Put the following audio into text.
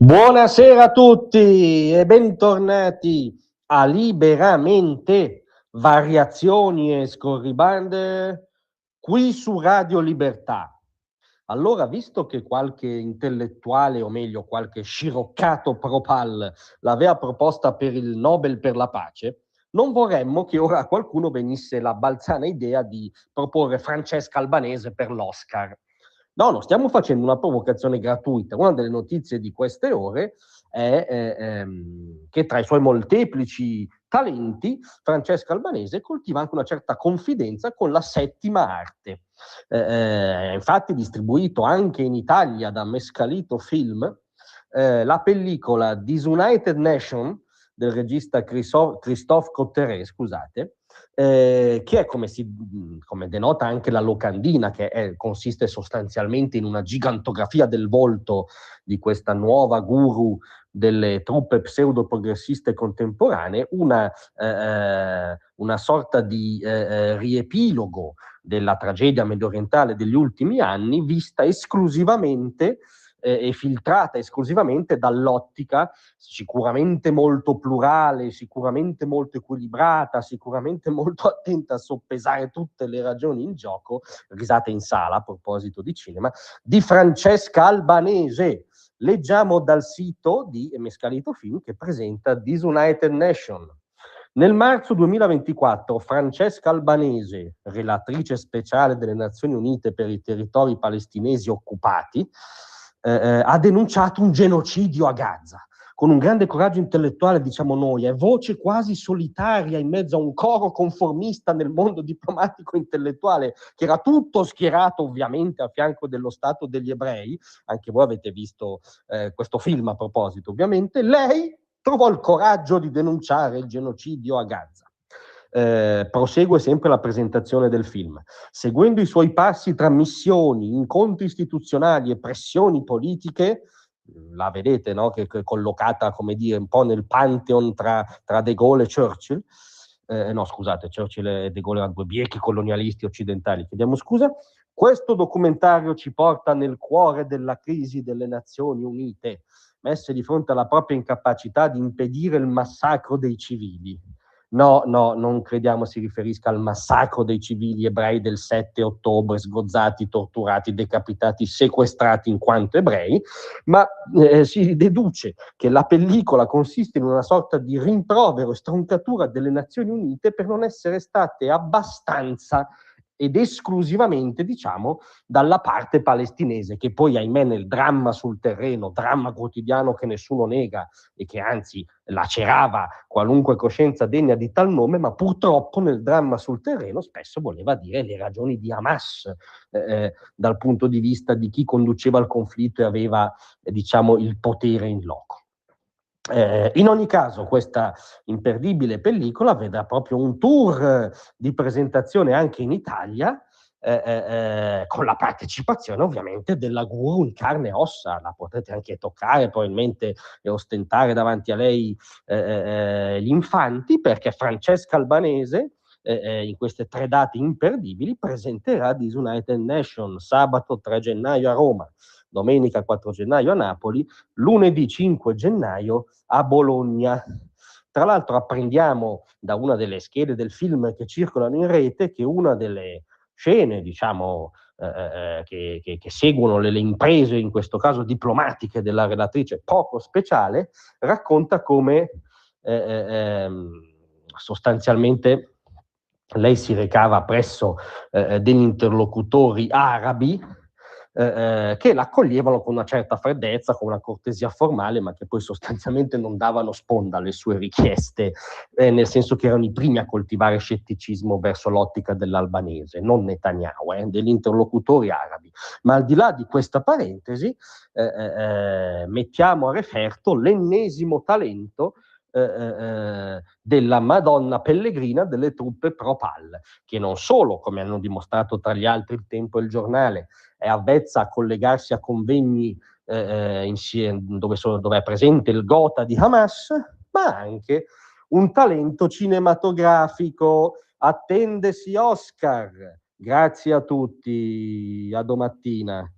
Buonasera a tutti e bentornati a Liberamente, variazioni e scorribande qui su Radio Libertà. Allora, visto che qualche intellettuale, o meglio qualche sciroccato propal l'aveva proposta per il Nobel per la pace, non vorremmo che ora a qualcuno venisse la balzana idea di proporre Francesca Albanese per l'Oscar. No, non stiamo facendo una provocazione gratuita. Una delle notizie di queste ore è che tra i suoi molteplici talenti Francesca Albanese coltiva anche una certa confidenza con la settima arte. Infatti distribuito anche in Italia da Mescalito Film, la pellicola Disunited Nation del regista Christophe Cotterè, scusate, che è come denota anche la locandina, che consiste sostanzialmente in una gigantografia del volto di questa nuova guru delle truppe pseudo-progressiste contemporanee, una sorta di riepilogo della tragedia mediorientale degli ultimi anni, vista esclusivamente e filtrata esclusivamente dall'ottica sicuramente molto plurale, sicuramente molto equilibrata, sicuramente molto attenta a soppesare tutte le ragioni in gioco, risate in sala a proposito di cinema, di Francesca Albanese. Leggiamo dal sito di Mescalito Film che presenta Disunited Nation. Nel marzo 2024 Francesca Albanese, relatrice speciale delle Nazioni Unite per i territori palestinesi occupati, ha denunciato un genocidio a Gaza. Con un grande coraggio intellettuale, diciamo noi, è voce quasi solitaria in mezzo a un coro conformista nel mondo diplomatico intellettuale, che era tutto schierato ovviamente a fianco dello Stato degli ebrei. Anche voi avete visto questo film a proposito, ovviamente. Lei trovò il coraggio di denunciare il genocidio a Gaza. Prosegue sempre la presentazione del film. Seguendo i suoi passi tra missioni, incontri istituzionali e pressioni politiche, la vedete, no? Che è collocata, come dire, un po' nel pantheon tra De Gaulle e Churchill. No, scusate, Churchill e De Gaulle erano due biechi colonialisti occidentali, chiediamo scusa. Questo documentario ci porta nel cuore della crisi delle Nazioni Unite, messe di fronte alla propria incapacità di impedire il massacro dei civili. No, non crediamo si riferisca al massacro dei civili ebrei del 7 ottobre, sgozzati, torturati, decapitati, sequestrati in quanto ebrei, ma si deduce che la pellicola consiste in una sorta di rimprovero e stroncatura delle Nazioni Unite per non essere state abbastanza ed esclusivamente, diciamo, dalla parte palestinese, che poi, ahimè, nel dramma sul terreno, dramma quotidiano che nessuno nega e che anzi lacerava qualunque coscienza degna di tal nome, ma purtroppo nel dramma sul terreno spesso voleva dire le ragioni di Hamas, dal punto di vista di chi conduceva il conflitto e aveva, diciamo, il potere in loco. In ogni caso, questa imperdibile pellicola vedrà proprio un tour di presentazione anche in Italia, con la partecipazione ovviamente della guru in carne e ossa. La potrete anche toccare probabilmente e ostentare davanti a lei gli infanti, perché Francesca Albanese in queste 3 date imperdibili presenterà Disunited Nation sabato 3 gennaio a Roma, domenica 4 gennaio a Napoli, lunedì 5 gennaio a Bologna. Tra l'altro apprendiamo da una delle schede del film che circolano in rete che una delle scene, diciamo, che seguono le imprese, in questo caso diplomatiche, della relatrice poco speciale, racconta come sostanzialmente lei si recava presso degli interlocutori arabi che l'accoglievano con una certa freddezza, con una cortesia formale, ma che poi sostanzialmente non davano sponda alle sue richieste, nel senso che erano i primi a coltivare scetticismo verso l'ottica dell'albanese, non Netanyahu, degli interlocutori arabi. Ma al di là di questa parentesi, mettiamo a referto l'ennesimo talento della Madonna Pellegrina delle truppe pro-PAL, che non solo, come hanno dimostrato tra gli altri il Tempo e il Giornale, è avvezza a collegarsi a convegni dove è presente il gota di Hamas, ma anche un talento cinematografico. Attendesi Oscar. Grazie a tutti, a domattina.